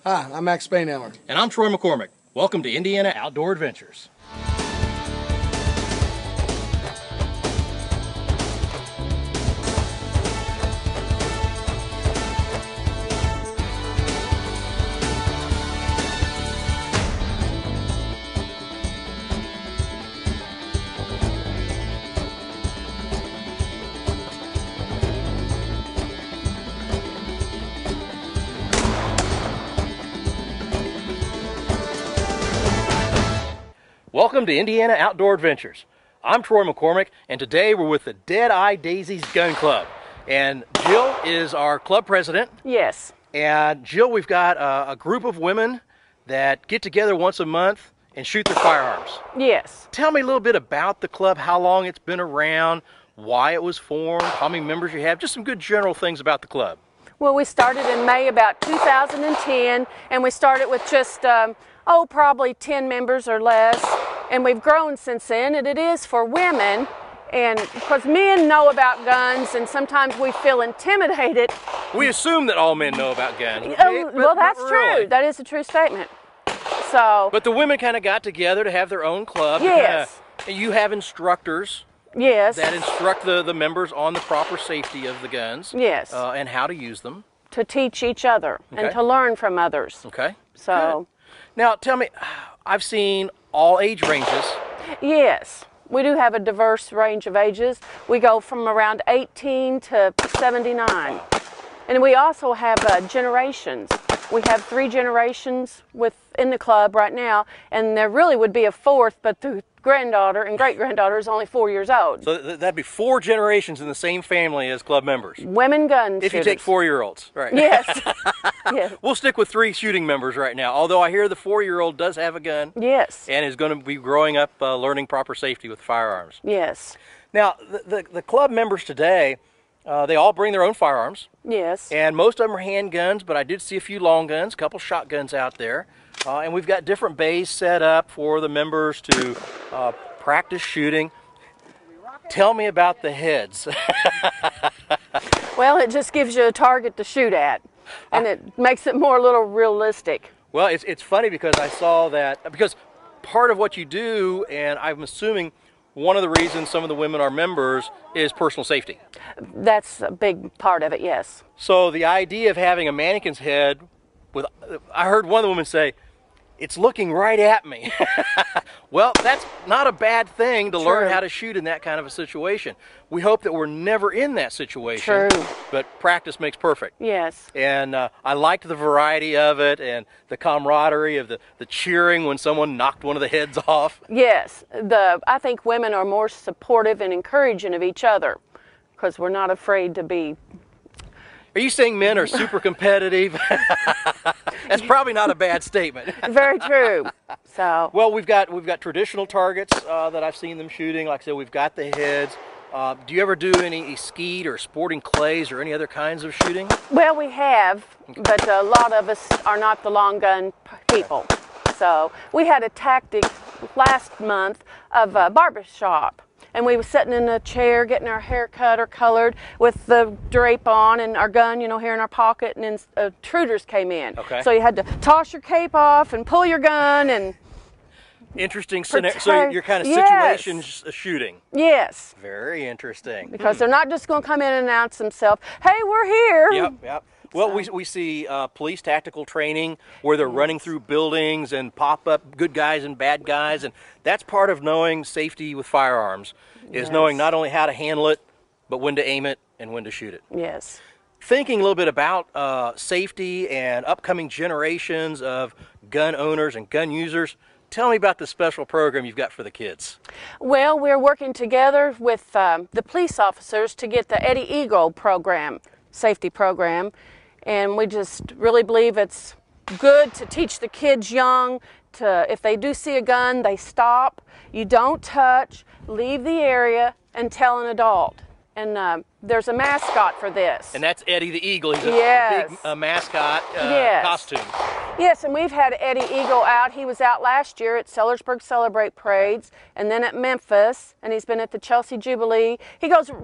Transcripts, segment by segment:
Hi, I'm Max Spaneller. And I'm Troy McCormick. Welcome to Indiana Outdoor Adventures. Welcome to Indiana Outdoor Adventures. I'm Troy McCormick, and today we're with the Dead Eye Daisies Gun Club. And Jill is our club president. Yes. And Jill, we've got a group of women that get together once a month and shoot their firearms. Yes. Tell me a little bit about the club, how long it's been around, why it was formed, how many members you have, just some good general things about the club. Well, we started in May about 2010, and we started with just, probably 10 members or less. And we've grown since then, and it is for women, and because men know about guns, and sometimes we feel intimidated. We assume that all men know about guns. Well, that's really true. That is a true statement. So. But the women kind of got together to have their own club. Yes. And you have instructors. Yes. That instruct the members on the proper safety of the guns. Yes. And how to use them. To teach each other and to learn from others. Okay. So. Good. Now, tell me, I've seen all age ranges. Yes, we do have a diverse range of ages. We go from around 18 to 79. And we also have generations. We have 3 generations within the club right now, and there really would be a 4th, but the granddaughter and great-granddaughter is only 4 years old. So that'd be 4 generations in the same family as club members. Women gun If shooters. you take 4-year-olds, right? Yes. Yes. We'll stick with 3 shooting members right now, although I hear the 4-year-old does have a gun. Yes. And is going to be growing up learning proper safety with firearms. Yes. Now, the club members today, they all bring their own firearms. Yes. And most of them are handguns, but I did see a few long guns, a couple shotguns out there. And we've got different bays set up for the members to practice shooting. Tell me about the heads. Well, it just gives you a target to shoot at, and it makes it more a little realistic. Well, it's funny because I saw that, because part of what you do, and I'm assuming one of the reasons some of the women are members is personal safety. That's a big part of it, yes. So the idea of having a mannequin's head with, I heard one of the women say, it's looking right at me. Well, that's not a bad thing to learn how to shoot in that kind of a situation. We hope that we're never in that situation. True. But practice makes perfect. Yes. And I liked the variety of it and the camaraderie of the cheering when someone knocked one of the heads off. Yes. I think women are more supportive and encouraging of each other because we're not afraid to be. Are you saying men are super competitive? That's probably not a bad statement. Very true. So. Well, we've got traditional targets that I've seen them shooting. Like I said, we've got the heads. Do you ever do any skeet or sporting clays or any other kinds of shooting? Well, we have, but a lot of us are not the long gun people. So we had a tactic last month of a barbershop. And we were sitting in a chair getting our hair cut or colored with the drape on and our gun, here in our pocket, and then intruders came in. Okay. So you had to toss your cape off and pull your gun and... Interesting scenario. So you're kind of situation shooting. Yes. Very interesting. Because they're not just going to come in and announce themselves, hey, we're here. Yep. Well, we see police tactical training where they're running through buildings and pop up good guys and bad guys, and that's part of knowing safety with firearms, is knowing not only how to handle it, but when to aim it and when to shoot it. Yes. Thinking a little bit about safety and upcoming generations of gun owners and gun users, tell me about the special program you've got for the kids. Well, we're working together with the police officers to get the Eddie Eagle program, safety program. And we just really believe it's good to teach the kids young to, if they do see a gun, they stop, you don't touch, leave the area, and tell an adult. And there's a mascot for this. And that's Eddie the Eagle. He's a big mascot costume. Yes, and we've had Eddie Eagle out. He was out last year at Sellersburg Celebrate Parades, and then at Memphis, and he's been at the Chelsea Jubilee.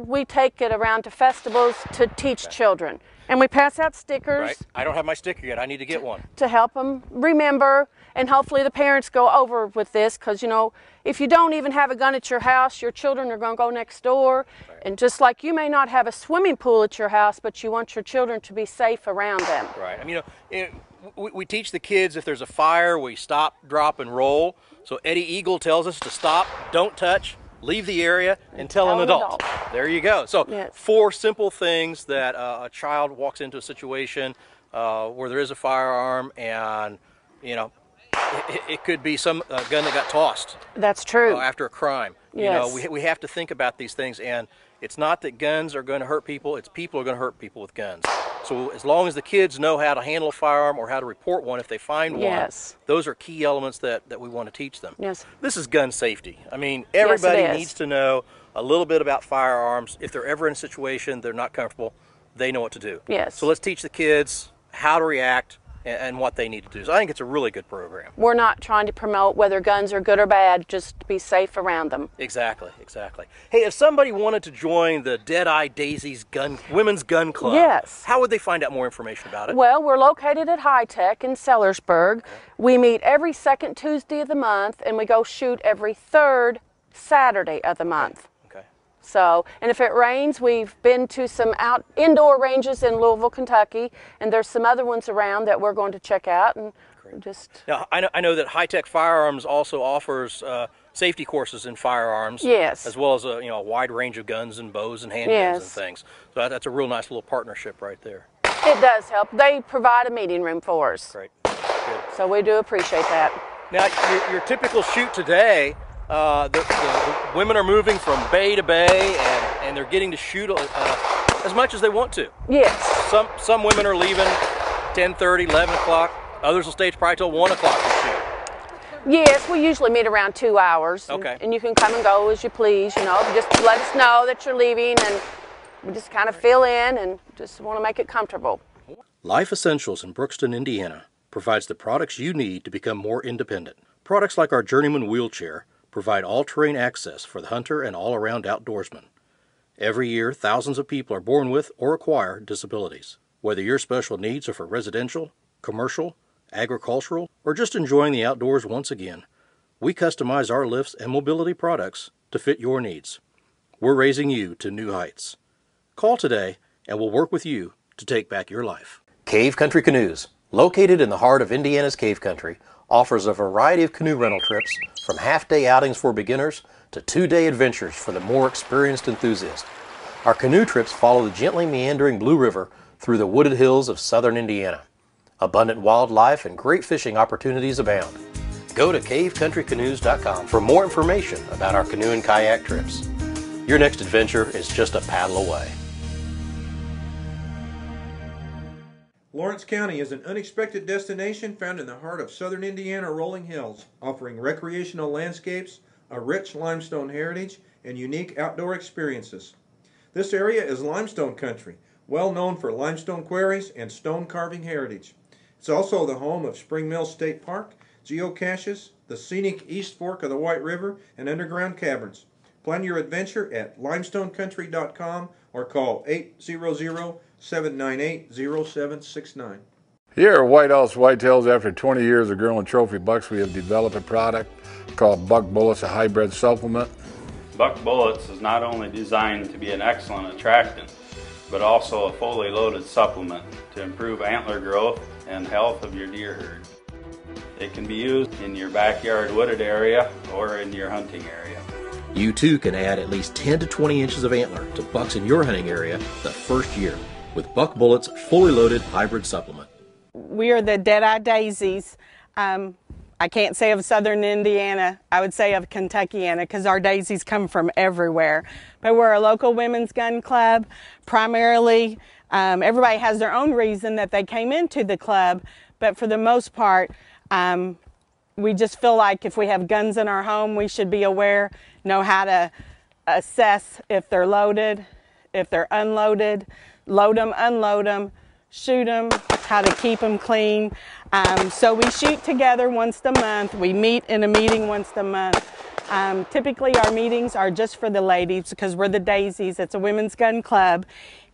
We take it around to festivals to teach children. And we pass out stickers. Right. I don't have my sticker yet. I need to get one. To help them remember, and hopefully the parents go over with this, because, you know, if you don't even have a gun at your house, your children are going to go next door. Right. And just like you may not have a swimming pool at your house, but you want your children to be safe around them. Right. I mean, you know, we teach the kids if there's a fire, we stop, drop, and roll. So Eddie Eagle tells us to stop, don't touch, leave the area, and tell an adult. There you go. So yes. 4 simple things that a child walks into a situation where there is a firearm, and, you know, it could be some gun that got tossed. That's true. After a crime. Yes. You know, we have to think about these things, and it's not that guns are going to hurt people, it's people are going to hurt people with guns. So as long as the kids know how to handle a firearm or how to report one if they find yes. one, those are key elements that we want to teach them. Yes. This is gun safety. I mean, everybody needs to know a little bit about firearms. If they're ever in a situation they're not comfortable, they know what to do. Yes. So let's teach the kids how to react and what they need to do. So I think it's a really good program. We're not trying to promote whether guns are good or bad, just to be safe around them. Exactly, exactly. Hey, if somebody wanted to join the Dead Eye Daisies Women's Gun Club, yes. how would they find out more information about it? Well, we're located at High Tech in Sellersburg. Okay. We meet every second Tuesday of the month, and we go shoot every third Saturday of the month. So, and if it rains, we've been to some indoor ranges in Louisville, Kentucky, and there's some other ones around that we're going to check out. And just now, I know that High Tech Firearms also offers safety courses in firearms, yes, as well as a wide range of guns and bows and handguns yes. and things. So that's a real nice little partnership right there. It does help. They provide a meeting room for us. Great, good. So we do appreciate that. Now, your typical shoot today. The women are moving from bay to bay, and they're getting to shoot as much as they want to. Yes. Some women are leaving 10:30, 11 o'clock. Others will stay probably till 1 o'clock to shoot. Yes, we usually meet around 2 hours. Okay. And you can come and go as you please. You know, just let us know that you're leaving, and we just kind of fill in and just want to make it comfortable. Life Essentials in Brookston, Indiana provides the products you need to become more independent. Products like our Journeyman wheelchair provide all-terrain access for the hunter and all-around outdoorsman. Every year, thousands of people are born with or acquire disabilities. Whether your special needs are for residential, commercial, agricultural, or just enjoying the outdoors once again, we customize our lifts and mobility products to fit your needs. We're raising you to new heights. Call today and we'll work with you to take back your life. Cave Country Canoes, located in the heart of Indiana's Cave Country, offers a variety of canoe rental trips from half-day outings for beginners to 2-day adventures for the more experienced enthusiast. Our canoe trips follow the gently meandering Blue River through the wooded hills of southern Indiana. Abundant wildlife and great fishing opportunities abound. Go to cavecountrycanoes.com for more information about our canoe and kayak trips. Your next adventure is just a paddle away. Lawrence County is an unexpected destination found in the heart of southern Indiana rolling hills, offering recreational landscapes, a rich limestone heritage, and unique outdoor experiences. This area is Limestone Country, well known for limestone quarries and stone carving heritage. It's also the home of Spring Mill State Park, geocaches, the scenic East Fork of the White River, and underground caverns. Plan your adventure at limestonecountry.com or call 800-798-0769. Here at White House Whitetails, after 20 years of growing trophy bucks, we have developed a product called Buck Bullets, a hybrid supplement. Buck Bullets is not only designed to be an excellent attractant, but also a fully loaded supplement to improve antler growth and health of your deer herd. It can be used in your backyard wooded area or in your hunting area. You too can add at least 10 to 20 inches of antler to bucks in your hunting area the first year with Buck Bullets fully loaded hybrid supplement. We are the Dead Eye Daisies. I can't say of southern Indiana, I would say of Kentuckiana, because our daisies come from everywhere. But we're a local women's gun club. Primarily, everybody has their own reason that they came into the club, but for the most part, we just feel like if we have guns in our home, we should be aware, know how to assess if they're loaded, if they're unloaded, load them, unload them, shoot them, how to keep them clean. So we shoot together once a month. We meet in a meeting once a month. Typically our meetings are just for the ladies because we're the Daisies. It's a women's gun club.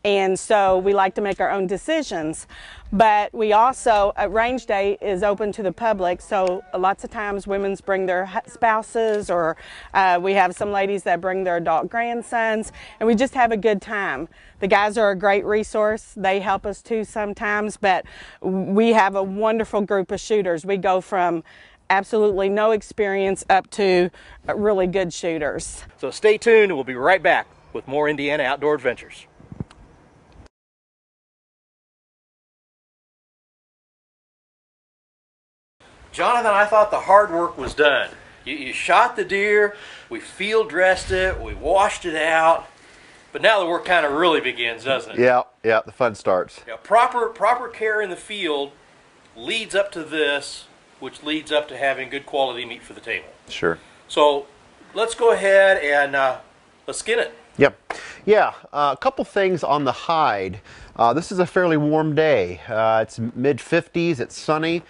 And so we like to make our own decisions. But we also, range day is open to the public, so lots of times women bring their spouses, or we have some ladies that bring their adult grandsons, and we just have a good time. The guys are a great resource. They help us too sometimes, but we have a wonderful group of shooters. We go from absolutely no experience up to really good shooters. So stay tuned, and we'll be right back with more Indiana Outdoor Adventures. Jonathan, I thought the hard work was done. You shot the deer, we field dressed it, we washed it out, but now the work kind of really begins, doesn't it? Yeah, the fun starts. Yeah, proper care in the field leads up to this, which leads up to having good quality meat for the table. Sure. So let's go ahead and let's skin it. Yep. Yeah, a couple things on the hide. This is a fairly warm day. It's mid-50s, it's sunny.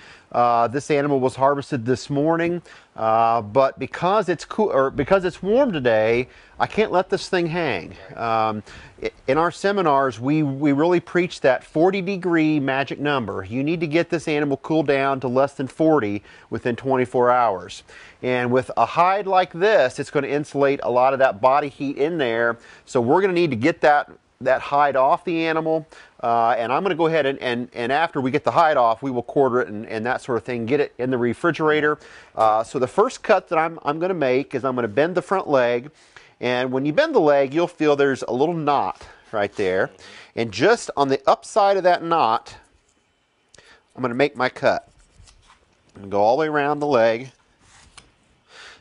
This animal was harvested this morning, but because it's cool, or because it's warm today, I can't let this thing hang. In our seminars, we really preach that 40-degree magic number. You need to get this animal cooled down to less than 40 within 24 hours. And with a hide like this, it's going to insulate a lot of that body heat in there. So we're going to need to get that hide off the animal, and I'm going to go ahead and after we get the hide off, we will quarter it and that sort of thing, get it in the refrigerator. So the first cut that I'm going to make is I'm going to bend the front leg, and when you bend the leg, you'll feel there's a little knot right there, and just on the upside of that knot, I'm going to make my cut. I'm going to go all the way around the leg.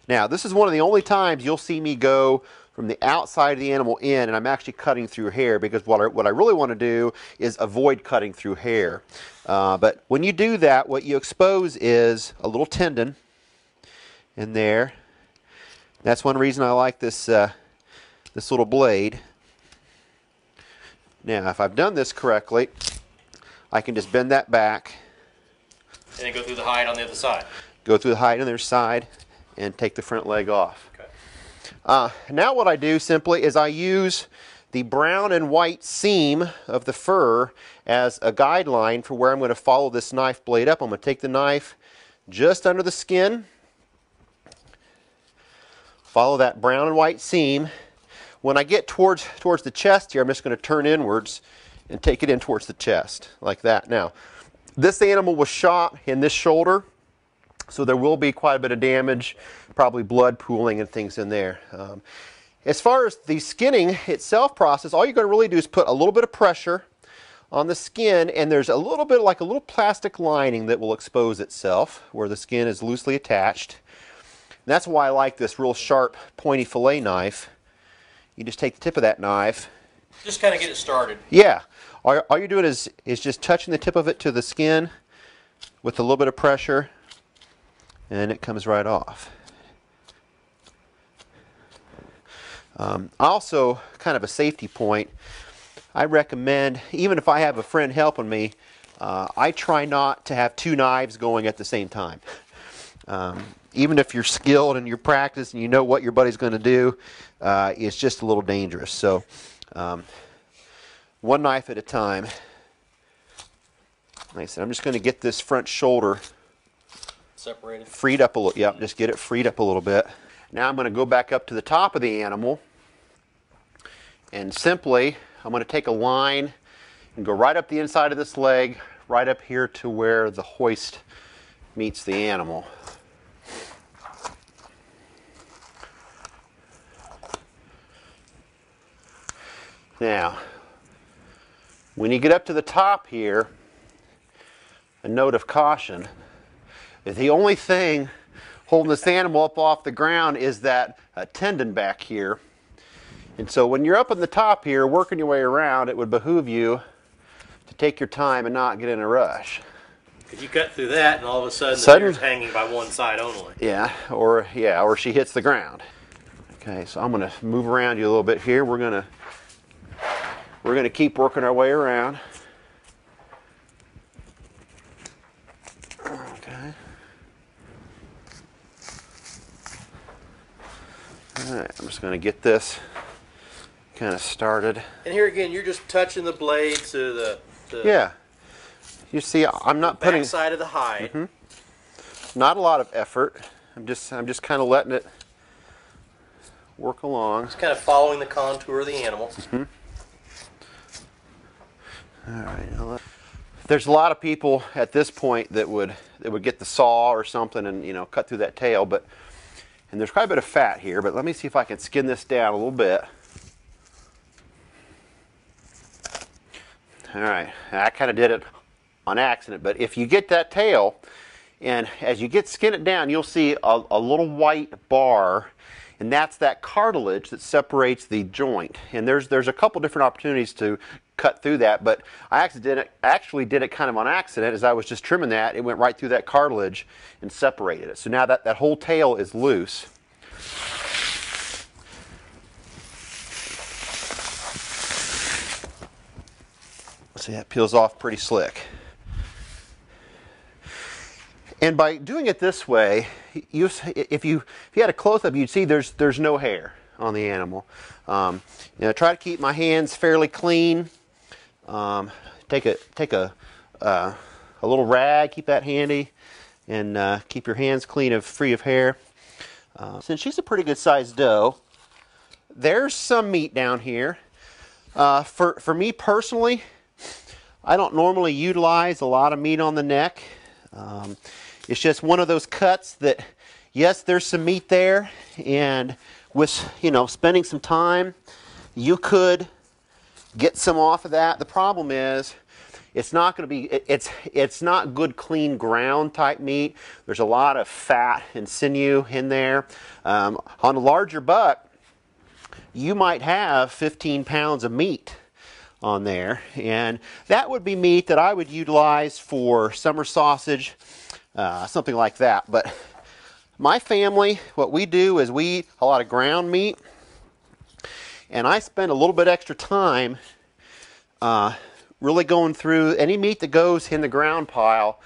Now, this is one of the only times you'll see me go from the outside of the animal in, and I'm actually cutting through hair, because what I really want to do is avoid cutting through hair. But when you do that, what you expose is a little tendon in there. That's one reason I like this this little blade. Now, if I've done this correctly, I can just bend that back. And then go through the hide on the other side. Go through the hide on the other side and take the front leg off. Now what I do simply is I use the brown and white seam of the fur as a guideline for where I'm going to follow this knife blade up. I'm going to take the knife just under the skin, follow that brown and white seam. When I get towards the chest here, I'm just going to turn inwards and take it in towards the chest, like that. Now, this animal was shot in this shoulder, so there will be quite a bit of damage, probably blood pooling and things in there. As far as the skinning itself process, all you're going to really do is put a little bit of pressure on the skin, and there's a little bit like a little plastic lining that will expose itself where the skin is loosely attached. And that's why I like this real sharp, pointy fillet knife. You just take the tip of that knife. Just kind of get it started. Yeah. All you're doing is just touching the tip of it to the skin with a little bit of pressure, and it comes right off. Also, kind of a safety point, I recommend, even if I have a friend helping me, I try not to have two knives going at the same time. Even if you're skilled and you're practiced and you know what your buddy's going to do, it's just a little dangerous. So, one knife at a time. Like I said, I'm just going to get this front shoulder separated, freed up a little. Yep, just get it freed up a little bit. Now I'm going to go back up to the top of the animal, and simply I'm going to take a line and go right up the inside of this leg, right up here to where the hoist meets the animal. Now, when you get up to the top here, a note of caution. The only thing holding this animal up off the ground is that tendon back here. And so when you're up on the top here, working your way around, it would behoove you to take your time and not get in a rush. Because you cut through that and all of a sudden the deer's hanging by one side only. Yeah, or she hits the ground. Okay, so I'm going to move around you a little bit here. We're going to keep working our way around. Okay. All right, I'm just going to get this kind of started. And here again, you're just touching the blade to the Yeah. You see, I'm not putting side of the hide. Not a lot of effort. I'm just kind of letting it work along. Just kind of following the contour of the animal. All right. There's a lot of people at this point that would get the saw or something and, you know, cut through that tail, and there's quite a bit of fat here, but let me see if I can skin this down a little bit. All right, I kind of did it on accident, but if you get that tail, and as you skin it down, you'll see a little white bar, and that's that cartilage that separates the joint. And there's a couple different opportunities to cut through that, but I actually did it kind of on accident. As I was just trimming that, it went right through that cartilage and separated it. So now that whole tail is loose. See, that peels off pretty slick. And by doing it this way, if you had a close-up, you'd see there's no hair on the animal. You know, try to keep my hands fairly clean. Take a little rag, keep that handy, and keep your hands clean free of hair. Since she's a pretty good sized doe, there's some meat down here. For me personally, I don't normally utilize a lot of meat on the neck. It's just one of those cuts that, yes, there's some meat there, and with, you know, spending some time, you could get some off of that. The problem is, it's not going to be, it's not good, clean ground type meat. There's a lot of fat and sinew in there. On a larger buck, you might have 15 pounds of meat on there, and that would be meat that I would utilize for summer sausage, something like that. But my family, what we do is we eat a lot of ground meat, and I spend a little bit extra time really going through any meat that goes in the ground pile.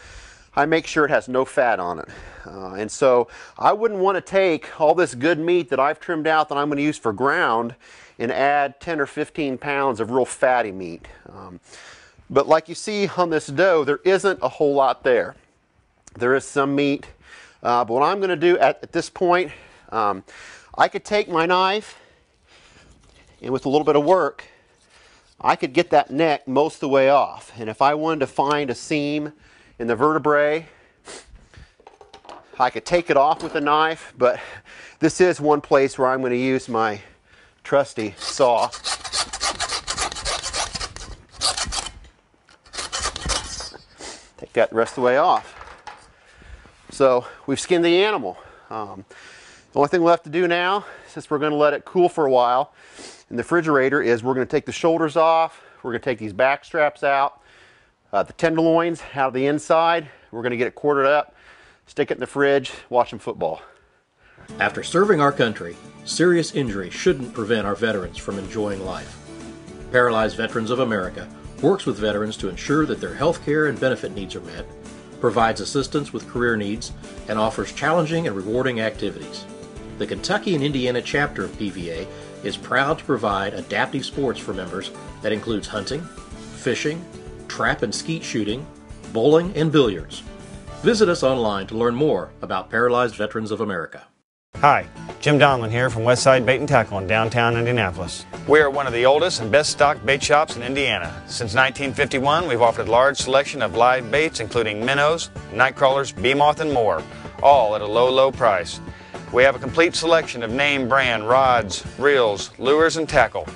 I make sure it has no fat on it. And so I wouldn't want to take all this good meat that I've trimmed out that I'm going to use for ground and add 10 or 15 pounds of real fatty meat. But like you see on this doe, there isn't a whole lot there. There is some meat. But what I'm going to do at this point, I could take my knife, and with a little bit of work, I could get that neck most of the way off. And if I wanted to find a seam in the vertebrae, I could take it off with a knife, but this is one place where I'm going to use my trusty saw. Take that the rest of the way off. So we've skinned the animal. The only thing left to do now, since we're going to let it cool for a while in the refrigerator, is we're going to take the shoulders off. We're going to take these back straps out, the tenderloins out of the inside. We're going to get it quartered up, stick it in the fridge, watch some football. After serving our country, serious injury shouldn't prevent our veterans from enjoying life. Paralyzed Veterans of America works with veterans to ensure that their health care and benefit needs are met, provides assistance with career needs, and offers challenging and rewarding activities. The Kentucky and Indiana chapter of PVA is proud to provide adaptive sports for members that includes hunting, fishing, trap and skeet shooting, bowling, and billiards. Visit us online to learn more about Paralyzed Veterans of America. Hi, Jim Donlin here from Westside Bait and Tackle in downtown Indianapolis. We are one of the oldest and best stocked bait shops in Indiana. Since 1951, we've offered a large selection of live baits including minnows, night crawlers, bee moth, and more, all at a low, low price. We have a complete selection of name brand rods, reels, lures, and tackle.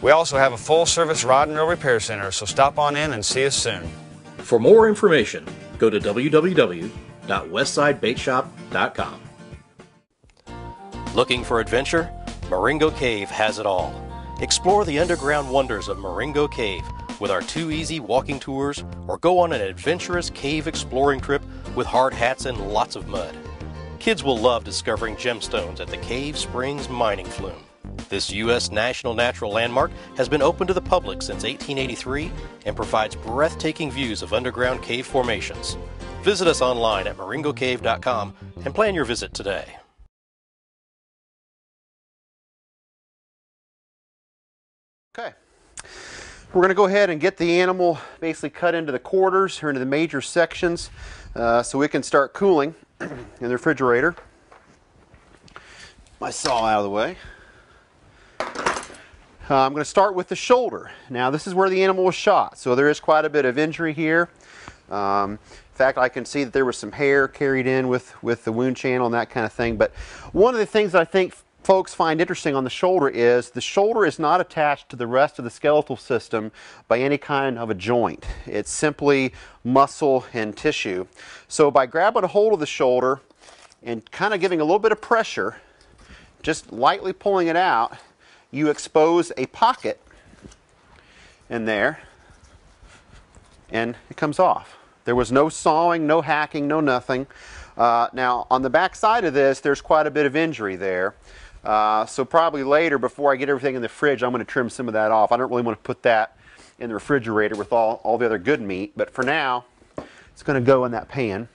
We also have a full-service rod and reel repair center, so stop on in and see us soon. For more information, go to www.westsidebaitshop.com. Looking for adventure? Marengo Cave has it all. Explore the underground wonders of Marengo Cave with our 2 easy walking tours, or go on an adventurous cave exploring trip with hard hats and lots of mud. Kids will love discovering gemstones at the Cave Springs mining flume. This U.S. National Natural Landmark has been open to the public since 1883 and provides breathtaking views of underground cave formations. Visit us online at marengocave.com and plan your visit today. Okay. We're going to go ahead and get the animal basically cut into the quarters or into the major sections so we can start cooling in the refrigerator. My saw out of the way. I'm going to start with the shoulder. Now this is where the animal was shot, so there is quite a bit of injury here. In fact, I can see that there was some hair carried in with the wound channel and that kind of thing. But one of the things that I think folks find interesting on the shoulder is not attached to the rest of the skeletal system by any kind of a joint. It's simply muscle and tissue. So by grabbing a hold of the shoulder and kind of giving a little bit of pressure, just lightly pulling it out, you expose a pocket in there and it comes off. There was no sawing, no hacking, no nothing. Now on the back side of this, there's quite a bit of injury there. So probably later, before I get everything in the fridge, I'm going to trim some of that off. I don't really want to put that in the refrigerator with all the other good meat, but for now, it's going to go in that pan.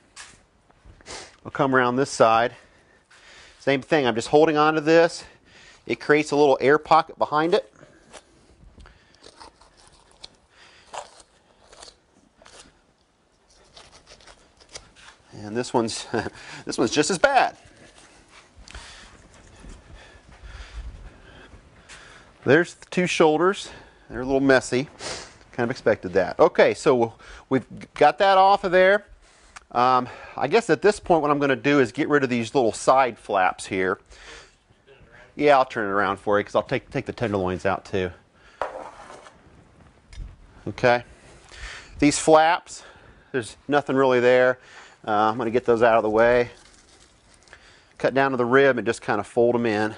I'll come around this side. Same thing, I'm just holding on to this. It creates a little air pocket behind it. And this one's just as bad. There's the two shoulders. They're a little messy. Kind of expected that. Okay, so we've got that off of there. I guess at this point what I'm going to do is get rid of these little side flaps here. Yeah, I'll turn it around for you because I'll take the tenderloins out too. Okay. These flaps, there's nothing really there. I'm going to get those out of the way. Cut down to the rib and just kind of fold them in.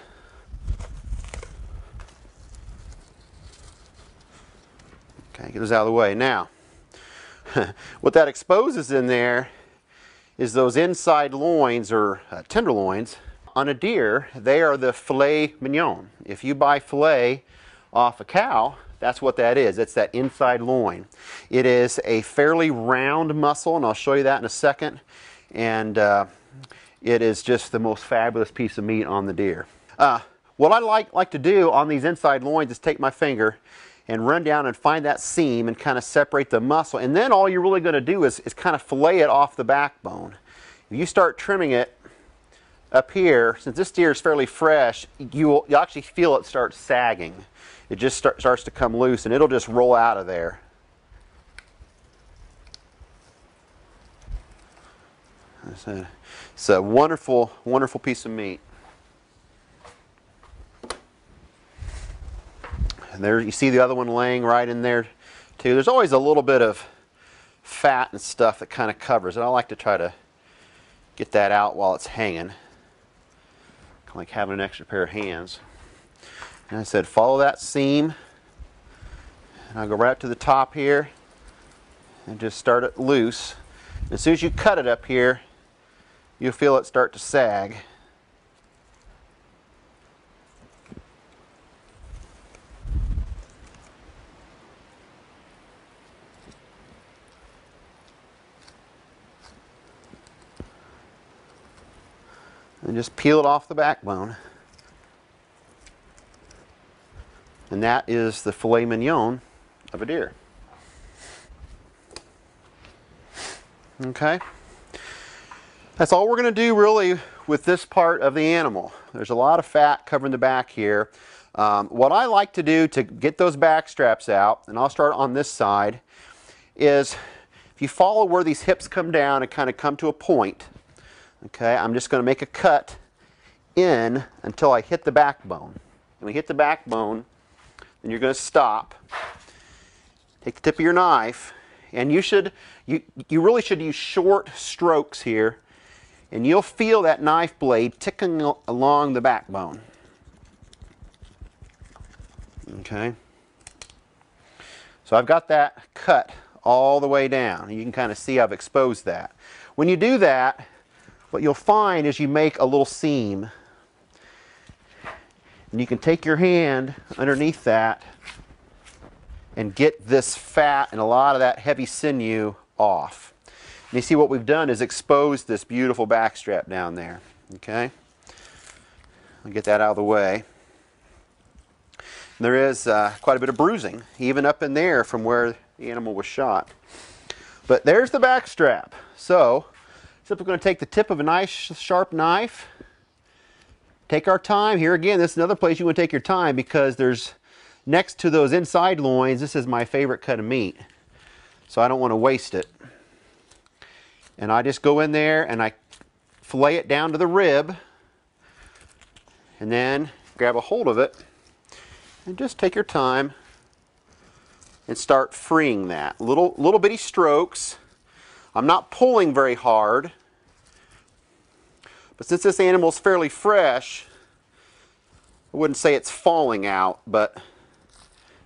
Okay, get those out of the way. Now, what that exposes in there is those inside loins or tenderloins. On a deer, they are the filet mignon. If you buy filet off a cow, that's what that is. It's that inside loin. It is a fairly round muscle, and I'll show you that in a second. And it is just the most fabulous piece of meat on the deer. What I like to do on these inside loins is take my finger and run down and find that seam and kind of separate the muscle. And then all you're really going to do is kind of fillet it off the backbone. If you start trimming it up here, since this deer is fairly fresh, you'll actually feel it start sagging. It just starts to come loose and it'll just roll out of there. It's a wonderful, wonderful piece of meat. And there you see the other one laying right in there too. There's always a little bit of fat and stuff that kind of covers it. I like to try to get that out while it's hanging. Kind of like having an extra pair of hands. And I said follow that seam. And I'll go right up to the top here and just start it loose. And as soon as you cut it up here, you'll feel it start to sag. And just peel it off the backbone. And that is the filet mignon of a deer. Okay? That's all we're going to do really with this part of the animal. There's a lot of fat covering the back here. What I like to do to get those back straps out, and I'll start on this side, is if you follow where these hips come down and kind of come to a point, okay, I'm just going to make a cut in until I hit the backbone. When we hit the backbone, then you're going to stop. Take the tip of your knife, and you really should use short strokes here, and you'll feel that knife blade ticking along the backbone. Okay. So I've got that cut all the way down. You can kind of see I've exposed that. When you do that, what you'll find is you make a little seam. And you can take your hand underneath that and get this fat and a lot of that heavy sinew off. And you see what we've done is exposed this beautiful back strap down there. Okay? I'll get that out of the way. There is quite a bit of bruising, even up in there from where the animal was shot. But there's the back strap. So, simply going to take the tip of a nice sharp knife, take our time. Here again, this is another place you want to take your time because there's, next to those inside loins, this is my favorite cut of meat. So I don't want to waste it. And I just go in there and I fillet it down to the rib, and then grab a hold of it and just take your time and start freeing that. Little bitty strokes. I'm not pulling very hard, but since this animal's fairly fresh, I wouldn't say it's falling out, but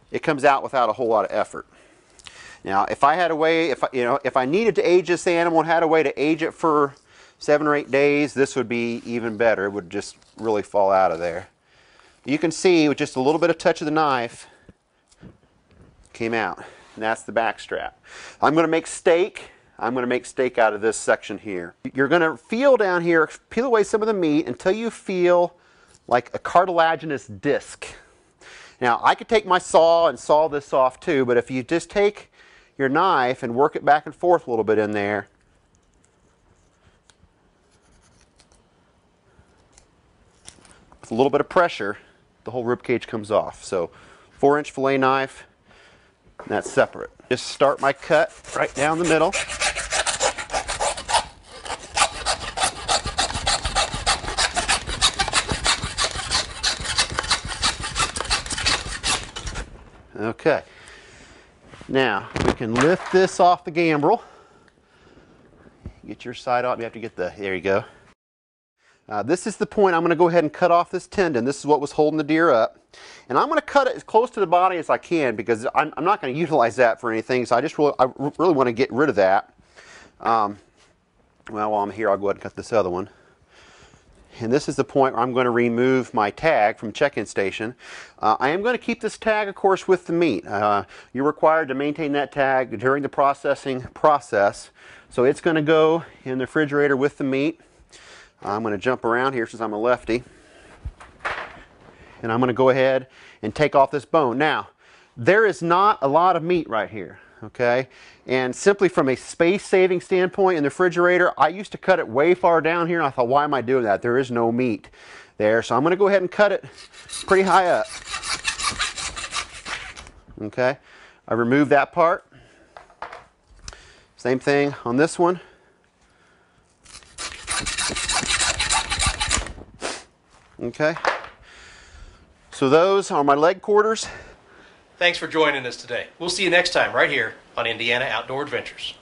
it comes out without a whole lot of effort. Now, if I had a way, if I needed to age this animal and had a way to age it for 7 or 8 days, this would be even better. It would just really fall out of there. You can see with just a little bit of touch of the knife, came out. And that's the back strap. I'm going to make steak. I'm going to make steak out of this section here. You're going to feel down here, peel away some of the meat until you feel like a cartilaginous disc. Now, I could take my saw and saw this off too, but if you just take your knife and work it back and forth a little bit in there, with a little bit of pressure, the whole rib cage comes off. So 4-inch fillet knife, and that's separate. Just start my cut right down the middle. Okay. Now we can lift this off the gambrel. Get your side off. You have to get the, there you go. This is the point I'm going to go ahead and cut off this tendon. This is what was holding the deer up. And I'm going to cut it as close to the body as I can because I'm not going to utilize that for anything. So I really want to get rid of that. Well, while I'm here, I'll go ahead and cut this other one. And this is the point where I'm going to remove my tag from check-in station. I am going to keep this tag, of course, with the meat. You're required to maintain that tag during the processing process. So it's going to go in the refrigerator with the meat. I'm going to jump around here since I'm a lefty. And I'm going to go ahead and take off this bone. Now, there is not a lot of meat right here, okay? And simply from a space-saving standpoint in the refrigerator, I used to cut it way far down here, and I thought, why am I doing that? There is no meat there. So I'm going to go ahead and cut it pretty high up. Okay? I removed that part. Same thing on this one. Okay, so those are my leg quarters. Thanks for joining us today. We'll see you next time right here on Indiana Outdoor Adventures.